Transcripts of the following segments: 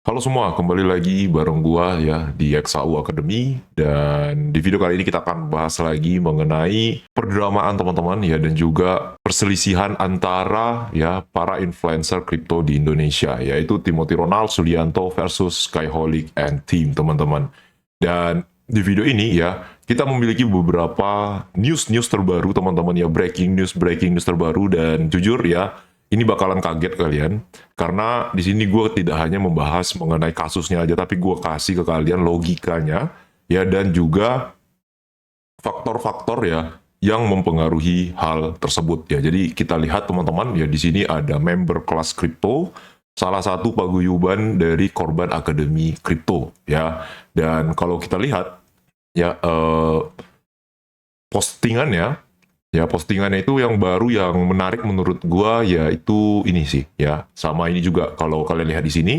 Halo semua, kembali lagi bareng gua ya di XAU Academy, dan di video kali ini kita akan bahas lagi mengenai perdramaan teman-teman ya, dan juga perselisihan antara ya para influencer kripto di Indonesia, yaitu Timothy Ronald Sulianto versus Skyholic and Team teman-teman. Dan di video ini ya kita memiliki beberapa news terbaru teman-teman ya, breaking news terbaru, dan jujur ya ini bakalan kaget kalian, karena di sini gue tidak hanya membahas mengenai kasusnya aja, tapi gue kasih ke kalian logikanya, ya, dan juga faktor-faktor ya yang mempengaruhi hal tersebut ya. Jadi kita lihat teman-teman ya, di sini ada member kelas kripto, salah satu paguyuban dari korban akademi kripto ya. Dan kalau kita lihat ya, postingannya, ya postingannya itu yang baru yang menarik menurut gua yaitu ini sih ya. Sama ini juga kalau kalian lihat di sini,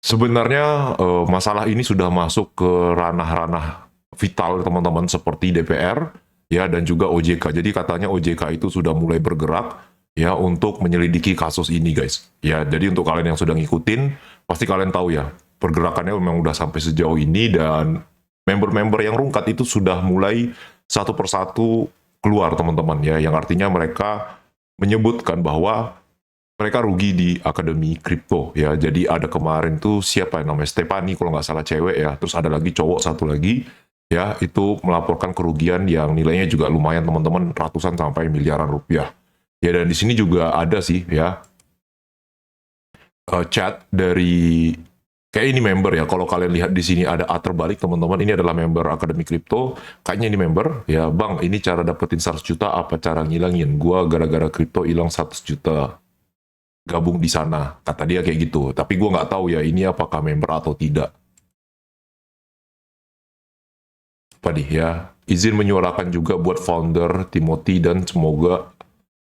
sebenarnya masalah ini sudah masuk ke ranah-ranah vital teman-teman, seperti DPR ya, dan juga OJK. Jadi katanya OJK itu sudah mulai bergerak ya untuk menyelidiki kasus ini guys. Ya, jadi untuk kalian yang sudah ngikutin pasti kalian tahu ya pergerakannya memang udah sampai sejauh ini, dan member-member yang rungkat itu sudah mulai satu persatu keluar teman-teman ya, yang artinya mereka menyebutkan bahwa mereka rugi di akademi kripto ya. Jadi ada kemarin tuh siapa yang namanya Stefani kalau nggak salah, cewek ya, terus ada lagi cowok satu lagi ya, itu melaporkan kerugian yang nilainya juga lumayan teman-teman, ratusan sampai miliaran rupiah ya. Dan di sini juga ada sih ya, chat dari, kayak ini member ya, kalau kalian lihat di sini ada A terbalik teman-teman, ini adalah member akademi kripto, kayaknya ini member ya. Bang, ini cara dapetin 100 juta, apa cara ngilangin? Gua gara-gara kripto hilang 100 juta, gabung di sana, kata dia kayak gitu. Tapi gue nggak tahu ya ini apakah member atau tidak. Apa nih ya, izin menyuarakan juga buat founder Timothy dan semoga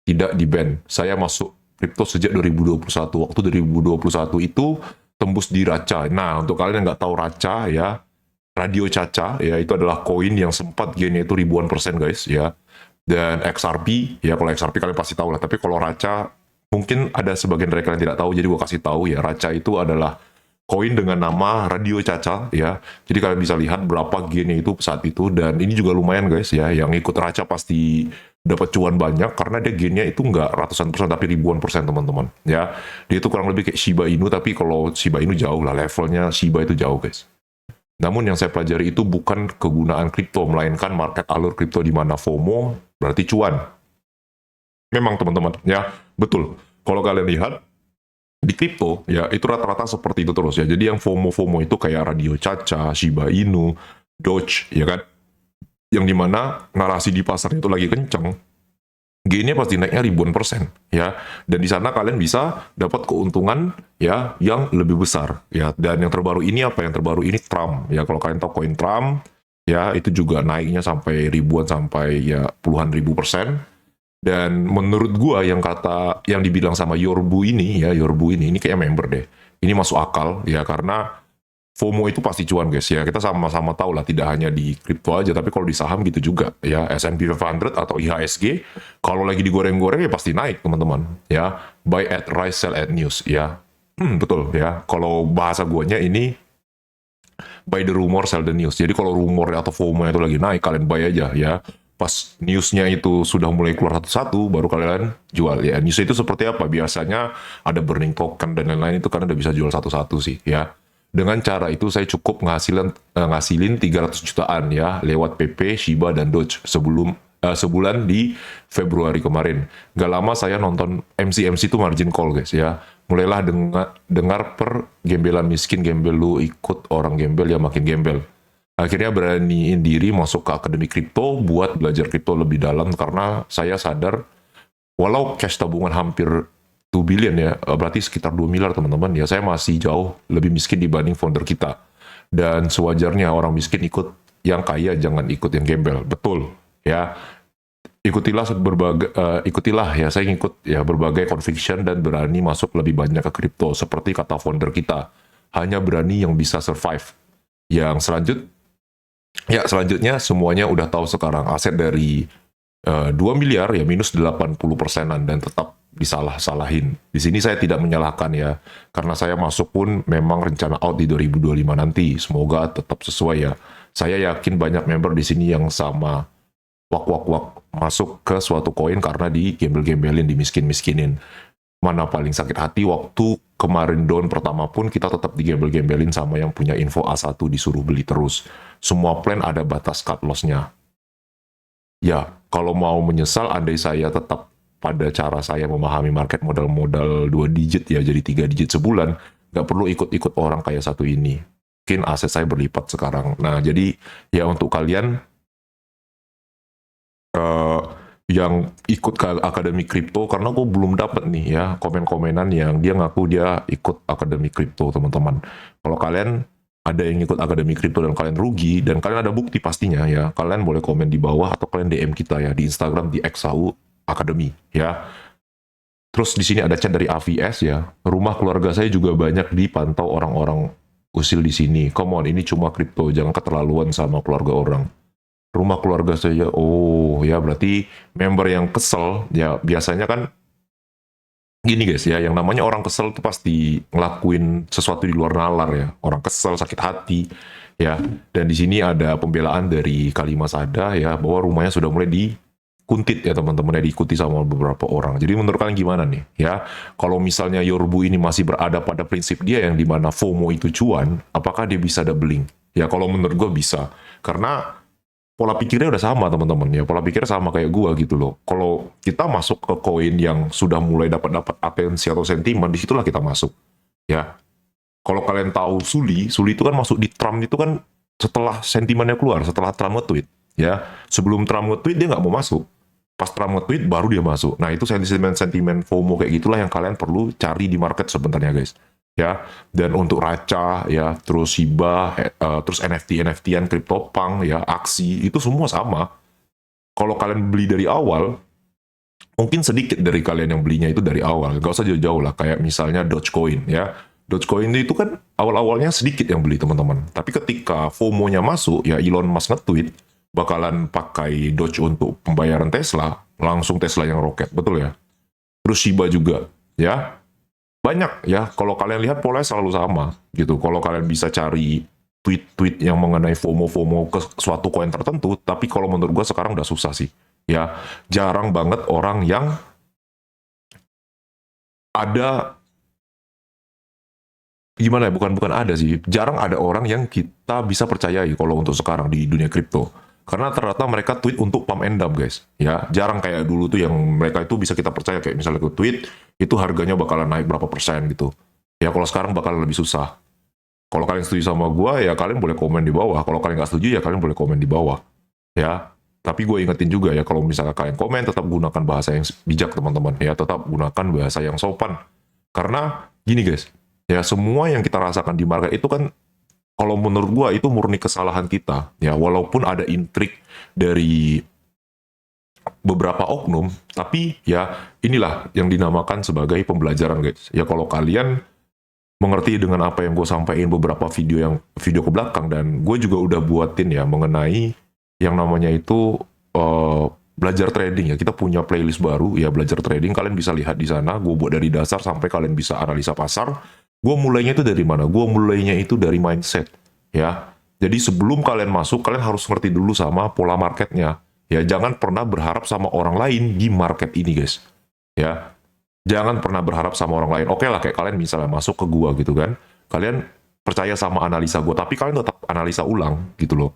tidak di-ban. Saya masuk kripto sejak 2021. Waktu 2021 itu tembus di Raca. Nah, untuk kalian yang nggak tahu Raca ya, Radio Caca ya, itu adalah koin yang sempat gainnya itu ribuan persen guys ya. Dan XRP ya, kalau XRP kalian pasti tahu lah, tapi kalau Raca mungkin ada sebagian dari kalian tidak tahu, jadi gue kasih tahu ya. Raca itu adalah koin dengan nama Radio Caca ya. Jadi kalian bisa lihat berapa gainnya itu saat itu, dan ini juga lumayan guys ya. Yang ikut Raca pasti dapat cuan banyak karena dia gainnya itu nggak ratusan persen tapi ribuan persen teman-teman ya. Dia itu kurang lebih kayak Shiba Inu, tapi kalau Shiba Inu jauh lah levelnya, Shiba itu jauh guys. Namun yang saya pelajari itu bukan kegunaan kripto, melainkan market alur kripto, di mana FOMO berarti cuan. Memang teman-teman ya, betul. Kalau kalian lihat di kripto ya, itu rata-rata seperti itu terus ya. Jadi yang FOMO itu kayak Radio Caca, Shiba Inu, Doge ya kan, yang dimana narasi di pasarnya itu lagi kenceng, gainnya pasti naiknya ribuan persen ya. Dan di sana kalian bisa dapat keuntungan ya yang lebih besar ya. Dan yang terbaru ini apa, yang terbaru ini Trump ya. Kalau kalian tahu koin Trump ya, itu juga naiknya sampai ribuan, sampai ya puluhan ribu persen. Dan menurut gua yang kata yang dibilang sama Yorbu ini ya, Yorbu ini kayak member deh. Ini masuk akal ya, karena FOMO itu pasti cuan guys ya. Kita sama-sama tahu lah, tidak hanya di kripto aja, tapi kalau di saham gitu juga ya. S&P 500 atau IHSG kalau lagi digoreng-goreng ya pasti naik teman-teman ya. Buy at rise, sell at news ya. Betul ya. Kalau bahasa guanya ini buy the rumor, sell the news. Jadi kalau rumor atau FOMO itu lagi naik, kalian buy aja ya. Pas newsnya itu sudah mulai keluar satu-satu, baru kalian jual ya. News itu seperti apa? Biasanya ada burning token dan lain-lain, itu kalian udah bisa jual satu-satu sih ya. Dengan cara itu saya cukup ngasilin 300 jutaan ya lewat PP, Shiba, dan Doge sebulan di Februari kemarin. Gak lama saya nonton MC itu margin call guys ya. Mulailah dengar per gembelan miskin, gembel lu ikut orang gembel ya makin gembel. Akhirnya beraniin diri masuk ke akademi kripto buat belajar kripto lebih dalam, karena saya sadar walau cash tabungan hampir 2 billion ya, berarti sekitar 2 miliar teman-teman ya, saya masih jauh lebih miskin dibanding founder kita. Dan sewajarnya orang miskin ikut yang kaya, jangan ikut yang gembel. Betul ya. Ikutilah ya, saya ngikut ya berbagai conviction dan berani masuk lebih banyak ke kripto. Seperti kata founder kita, hanya berani yang bisa survive. Yang selanjutnya semuanya udah tahu sekarang, aset dari 2 miliar ya minus 80 persenan, dan tetap disalah-salahin. Di sini saya tidak menyalahkan ya, karena saya masuk pun memang rencana out di 2025 nanti. Semoga tetap sesuai ya. Saya yakin banyak member di sini yang sama wak masuk ke suatu koin karena di gembel-gembelin, dimiskin-miskinin. Mana paling sakit hati waktu kemarin down pertama pun kita tetap digembel-gembelin sama yang punya info A1 disuruh beli terus. Semua plan ada batas cut loss-nya. Ya, kalau mau menyesal andai saya tetap pada cara saya memahami market modal-modal 2 digit ya jadi 3 digit sebulan, nggak perlu ikut-ikut orang kayak satu ini. Mungkin aset saya berlipat sekarang. Nah, jadi ya untuk kalian yang ikut ke Akademi Kripto, karena gue belum dapat nih ya komen-komenan yang dia ngaku dia ikut Akademi Kripto, teman-teman. Kalau kalian ada yang ikut Akademi Kripto dan kalian rugi dan kalian ada bukti pastinya ya, kalian boleh komen di bawah atau kalian DM kita ya di Instagram di XAU Academy ya. Terus di sini ada chat dari AVS ya. Rumah keluarga saya juga banyak dipantau orang-orang usil di sini. Come on, ini cuma kripto, jangan keterlaluan sama keluarga orang. Rumah keluarga saya, oh ya berarti member yang kesel ya biasanya kan gini guys ya, yang namanya orang kesel itu pasti ngelakuin sesuatu di luar nalar ya. Orang kesel, sakit hati ya. Dan di sini ada pembelaan dari Kalima Sada ya bahwa rumahnya sudah mulai dikuntit ya teman-teman ya, diikuti sama beberapa orang. Jadi menurut kalian gimana nih ya? Kalau misalnya Yorbu ini masih berada pada prinsip dia yang dimana FOMO itu cuan, apakah dia bisa doubling? Ya kalau menurut gue bisa, karena pola pikirnya udah sama teman-teman ya, pola pikirnya sama kayak gua gitu loh. Kalau kita masuk ke koin yang sudah mulai dapat atensi atau sentimen, disitulah kita masuk ya. Kalau kalian tahu Suli itu kan masuk di Trump itu kan setelah sentimennya keluar, setelah Trump nge-tweet ya. Sebelum Trump nge-tweet dia nggak mau masuk, pas Trump nge-tweet baru dia masuk. Nah itu sentimen FOMO kayak gitulah yang kalian perlu cari di market sebenarnya guys ya. Dan untuk Raca ya, terus Shiba, terus NFT-an, CryptoPunk ya, aksi itu semua sama. Kalau kalian beli dari awal, mungkin sedikit dari kalian yang belinya itu dari awal, gak usah jauh-jauh lah, kayak misalnya Dogecoin ya. Dogecoin itu kan awal-awalnya sedikit yang beli teman-teman, tapi ketika FOMO-nya masuk ya, Elon Musk nge-tweet bakalan pakai Doge untuk pembayaran Tesla, langsung Tesla yang roket, betul ya. Terus Shiba juga ya, banyak ya, kalau kalian lihat polanya selalu sama gitu. Kalau kalian bisa cari tweet-tweet yang mengenai FOMO ke suatu koin tertentu, tapi kalau menurut gue sekarang udah susah sih ya. Jarang banget orang yang ada, gimana ya, bukan ada sih, jarang ada orang yang kita bisa percayai kalau untuk sekarang di dunia kripto. Karena ternyata mereka tweet untuk pump and dump guys ya, jarang kayak dulu tuh yang mereka itu bisa kita percaya, kayak misalnya ke tweet itu harganya bakalan naik berapa persen gitu ya. Kalau sekarang bakalan lebih susah. Kalau kalian setuju sama gua ya kalian boleh komen di bawah, kalau kalian nggak setuju ya kalian boleh komen di bawah ya. Tapi gue ingetin juga ya, kalau misalnya kalian komen tetap gunakan bahasa yang bijak teman-teman ya, tetap gunakan bahasa yang sopan. Karena gini guys ya, semua yang kita rasakan di market itu kan, kalau menurut gua itu murni kesalahan kita ya, walaupun ada intrik dari beberapa oknum, tapi ya inilah yang dinamakan sebagai pembelajaran guys ya. Kalau kalian mengerti dengan apa yang gue sampaikan beberapa video ke belakang, dan gue juga udah buatin ya mengenai yang namanya itu belajar trading ya. Kita punya playlist baru ya, belajar trading, kalian bisa lihat di sana. Gue buat dari dasar sampai kalian bisa analisa pasar. Gue mulainya itu dari mana? Gue mulainya itu dari mindset ya. Jadi sebelum kalian masuk, kalian harus ngerti dulu sama pola marketnya ya. Jangan pernah berharap sama orang lain di market ini guys ya. Jangan pernah berharap sama orang lain. Oke lah, kayak kalian misalnya masuk ke gua gitu kan, kalian percaya sama analisa gua, tapi kalian tetap analisa ulang gitu loh.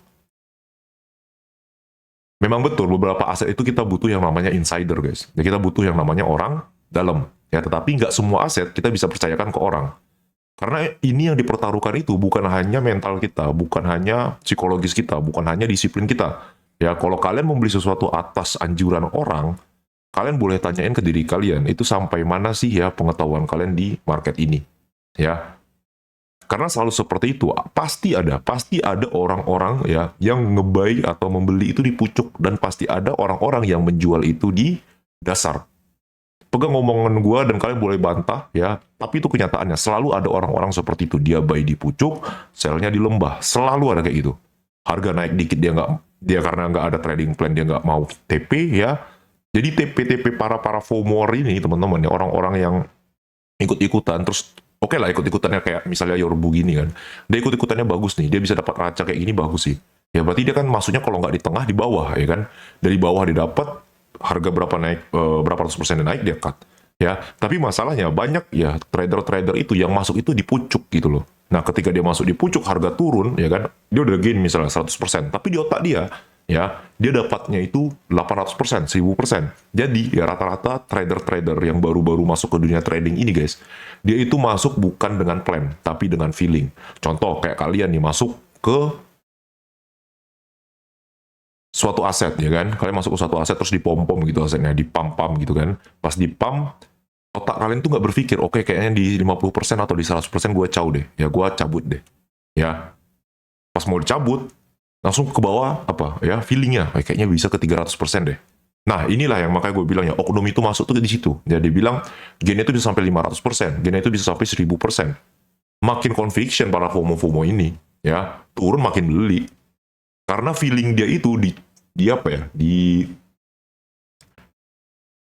Memang betul beberapa aset itu kita butuh yang namanya insider guys ya, kita butuh yang namanya orang dalam ya. Tetapi nggak semua aset kita bisa percayakan ke orang. Karena ini yang dipertaruhkan itu bukan hanya mental kita, bukan hanya psikologis kita, bukan hanya disiplin kita. Ya, kalau kalian membeli sesuatu atas anjuran orang, kalian boleh tanyain ke diri kalian, itu sampai mana sih ya pengetahuan kalian di market ini. Ya. Karena selalu seperti itu, pasti ada orang-orang ya yang nge-buy atau membeli itu di pucuk, dan pasti ada orang-orang yang menjual itu di dasar. Pegang omongan gue dan kalian boleh bantah ya, tapi itu kenyataannya. Selalu ada orang-orang seperti itu, dia buy di pucuk, sell-nya di lembah, selalu ada kayak gitu. Harga naik dikit dia karena nggak ada trading plan, dia nggak mau TP ya, Jadi TP-TP para FOMO ini teman-teman ya, orang-orang yang ikut-ikutan terus oke lah ikut-ikutannya kayak misalnya Yorbu gini kan, dia ikut-ikutannya bagus nih, dia bisa dapat raca kayak gini bagus sih ya, berarti dia kan masuknya kalau nggak di tengah di bawah ya kan, dari bawah dia dapat harga berapa naik, berapa ratus persen naik dia cut ya. Tapi masalahnya banyak ya trader-trader itu yang masuk itu di pucuk gitu loh. Nah ketika dia masuk di pucuk harga turun ya kan, dia udah gain misalnya 100%, tapi di otak dia ya, dia dapatnya itu 800%, 1000%. Jadi ya rata-rata trader-trader yang baru-baru masuk ke dunia trading ini guys, dia itu masuk bukan dengan plan, tapi dengan feeling. Contoh kayak kalian nih masuk ke suatu aset ya kan, kalian masuk ke suatu aset terus dipom-pom gitu asetnya, dipam-pam gitu kan. Pas dipam, otak kalian tuh nggak berpikir, oke kayaknya di 50% atau di 100% gue caw deh, ya gue cabut deh. Ya, pas mau dicabut, langsung ke bawah apa ya feelingnya kayaknya bisa ke 300% deh. Nah inilah yang makanya gue bilang ya oknum itu masuk tuh di situ. Jadi bilang gainnya itu bisa sampai 500%, gainnya itu bisa sampai 1000%. Makin conviction para FOMO ini ya turun makin beli karena feeling dia itu di apa ya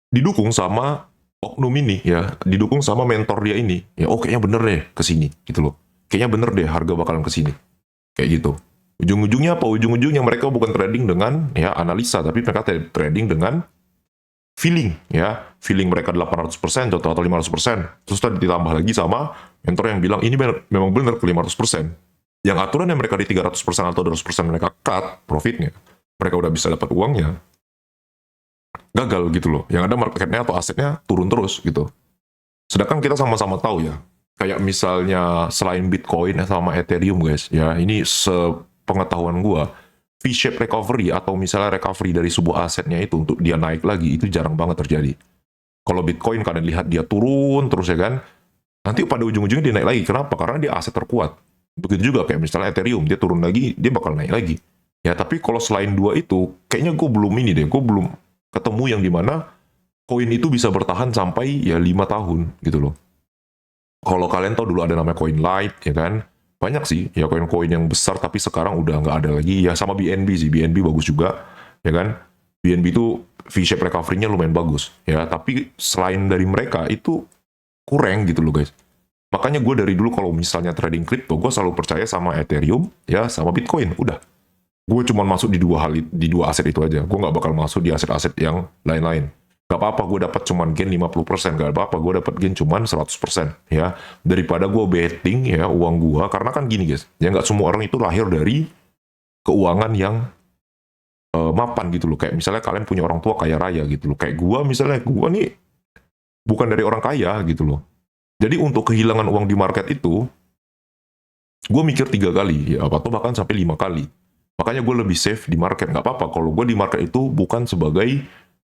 didukung sama oknum ini ya, didukung sama mentor dia ini ya, oh kayaknya bener deh kesini gitu loh, kayaknya bener deh harga bakalan kesini kayak gitu. Ujung-ujungnya apa? Ujung-ujungnya mereka bukan trading dengan ya analisa, tapi mereka trading dengan feeling ya. Feeling mereka 800% atau 500%. Terus tadi ditambah lagi sama mentor yang bilang ini memang benar ke 500%. Yang aturan yang mereka di 300% atau 200% mereka cut profitnya. Mereka udah bisa dapat uangnya. Gagal gitu loh. Yang ada marketnya atau asetnya turun terus gitu. Sedangkan kita sama-sama tahu ya, kayak misalnya selain Bitcoin sama Ethereum guys, ya ini pengetahuan gua, V-shape recovery atau misalnya recovery dari sebuah asetnya itu untuk dia naik lagi itu jarang banget terjadi. Kalau Bitcoin kalian lihat dia turun terus ya kan, nanti pada ujung-ujungnya dia naik lagi. Kenapa? Karena dia aset terkuat. Begitu juga kayak misalnya Ethereum, dia turun lagi, dia bakal naik lagi. Ya tapi kalau selain dua itu, kayaknya gue belum ini deh, gue belum ketemu yang dimana koin itu bisa bertahan sampai ya 5 tahun gitu loh. Kalau kalian tahu dulu ada namanya koin Light ya kan, banyak sih ya koin-koin yang besar tapi sekarang udah nggak ada lagi ya, sama BNB sih, BNB bagus juga ya kan. BNB itu V-shape recovery-nya lumayan bagus ya, tapi selain dari mereka itu kurang gitu loh guys. Makanya gue dari dulu kalau misalnya trading crypto, gue selalu percaya sama Ethereum ya sama Bitcoin, udah. Gue cuma masuk di dua aset itu aja, gue nggak bakal masuk di aset-aset yang lain-lain. Gak apa-apa gue dapat cuman gain 50%, gak apa-apa gue dapat gain cuman 100% ya, daripada gue betting ya uang gue. Karena kan gini guys, ya nggak semua orang itu lahir dari keuangan yang mapan gitu loh. Kayak misalnya kalian punya orang tua kaya raya gitu loh, kayak gue misalnya, gue nih bukan dari orang kaya gitu loh. Jadi untuk kehilangan uang di market itu, gue mikir 3 kali ya, atau bahkan sampai 5 kali. Makanya gue lebih safe di market. Nggak apa-apa kalau gue di market itu bukan sebagai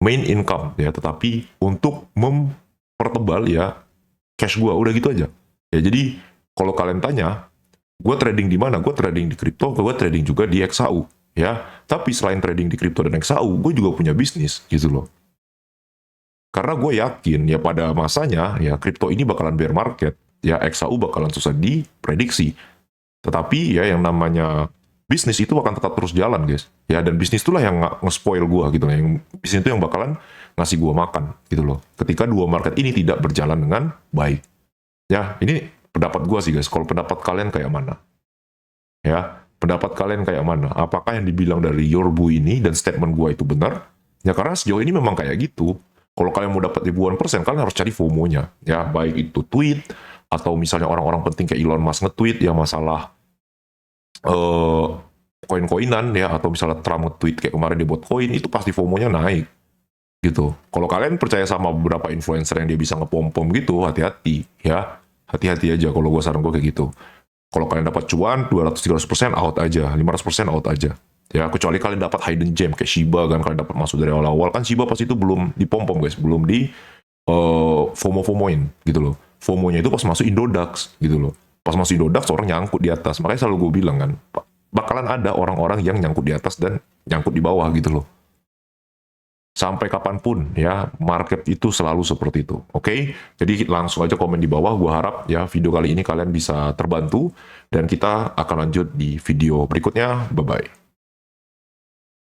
main income ya, tetapi untuk mempertebal ya cash gue, udah gitu aja ya. Jadi kalau kalian tanya gue trading di mana, gue trading di kripto, gue trading juga di XAU ya. Tapi selain trading di kripto dan XAU, gue juga punya bisnis gitu loh. Karena gue yakin ya pada masanya ya kripto ini bakalan bear market ya, XAU bakalan susah diprediksi. Tetapi ya yang namanya bisnis itu akan tetap terus jalan guys ya, dan bisnis itulah yang nge-spoil gue gitu, yang bisnis itu yang bakalan ngasih gue makan gitu loh ketika dua market ini tidak berjalan dengan baik ya. Ini pendapat gue sih guys. Kalau pendapat kalian kayak mana ya, pendapat kalian kayak mana? Apakah yang dibilang dari Yorbu ini dan statement gue itu benar ya? Karena sejauh ini memang kayak gitu. Kalau kalian mau dapat ribuan persen, kalian harus cari FOMO-nya ya, baik itu tweet atau misalnya orang-orang penting kayak Elon Musk nge-tweet ya masalah koin-koinan ya, atau misalnya Trump nge-tweet kayak kemarin dia buat koin, itu pasti FOMO-nya naik gitu. Kalau kalian percaya sama beberapa influencer yang dia bisa ngepom-pom gitu, hati-hati ya, hati-hati aja kalau gue saran gue kayak gitu. Kalau kalian dapat cuan 200-300% out aja, 500% out aja ya, kecuali kalian dapat hidden gem kayak Shiba kan, kalian dapat masuk dari awal-awal kan. Shiba pas itu belum dipom-pom guys, belum di FOMO-FOMOin gitu loh. FOMO-nya itu pas masuk Indodax gitu loh. Pas masuk Indodax orang nyangkut di atas. Makanya selalu gue bilang kan, bakalan ada orang-orang yang nyangkut di atas dan nyangkut di bawah gitu loh. Sampai kapanpun ya, market itu selalu seperti itu. Oke? Jadi langsung aja komen di bawah. Gue harap ya video kali ini kalian bisa terbantu, dan kita akan lanjut di video berikutnya. Bye-bye.